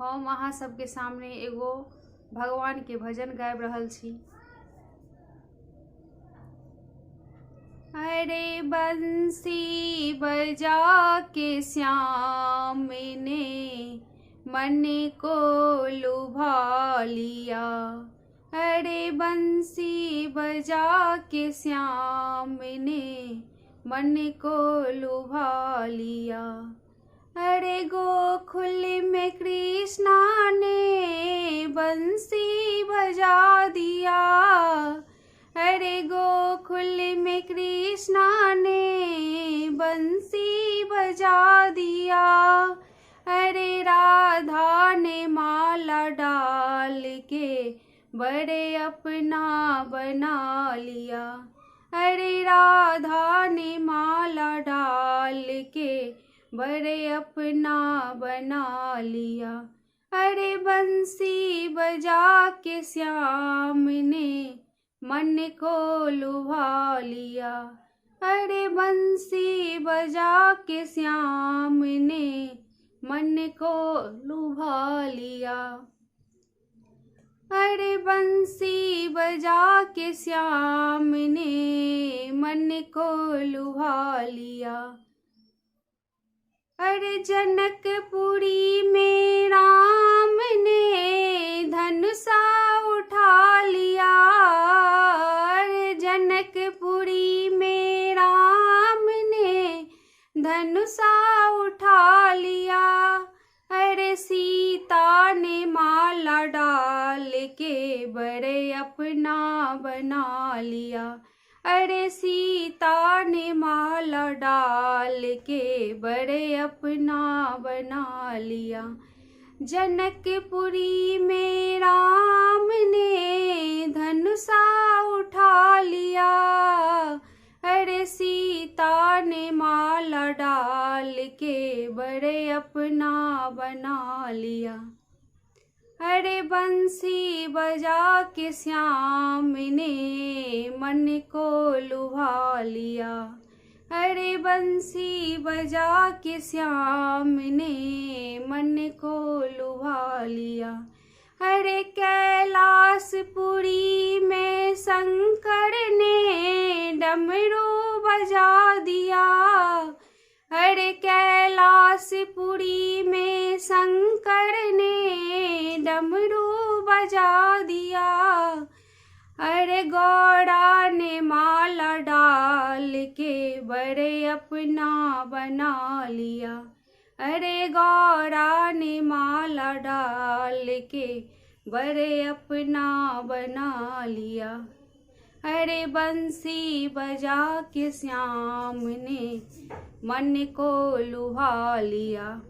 हम अहाँ सबके सामने एगो भगवान के भजन गाबि रहल छी। अरे बंसी बजा के श्याम ने मन को लुभा लिया। अरे बंसी बजा के श्याम ने मन को लुभा लिया। अरे गोकुल में कृष्णा ने बंसी बजा दिया। अरे गोकुल में कृष्णा ने बंसी बजा दिया। अरे राधा ने माला डाल के बड़े अपना बना लिया। अरे राधा ने माला डाल के बड़े अपना बना लिया। अरे बंसी बजा के श्याम ने मन को लुभा लिया। अरे बंसी बजा के श्याम ने मन को लुभा लिया। अरे बंसी बजा के श्याम ने मन को लुभा लिया। अरे जनकपुरी में राम ने धनुषा उठा लिया। अरे जनकपुरी में राम ने धनुषा उठा लिया। अरे सीता ने माला डाल के बड़े अपना बना लिया। अरे सीता ने माला डाल के बड़े अपना बना लिया। जनकपुरी में राम ने धनुषा उठा लिया। अरे सीता ने माला डाल के बड़े अपना बना लिया। अरे बंसी बजा के श्याम ने मन को लुभा लिया। अरे बंसी बजा के श्याम ने मन को लुभा लिया। अरे कैलाशपुरी में शंकर ने डमरू बजा दिया। अरे कैलाशपुरी में शंकर ने डमरू बजा दिया। अरे गौड़ा ने माला डाल के बड़े अपना बना लिया। अरे गौड़ा ने माला डाल के बड़े अपना बना लिया। अरे बंसी बजा के श्याम ने मन को लुभा लिया।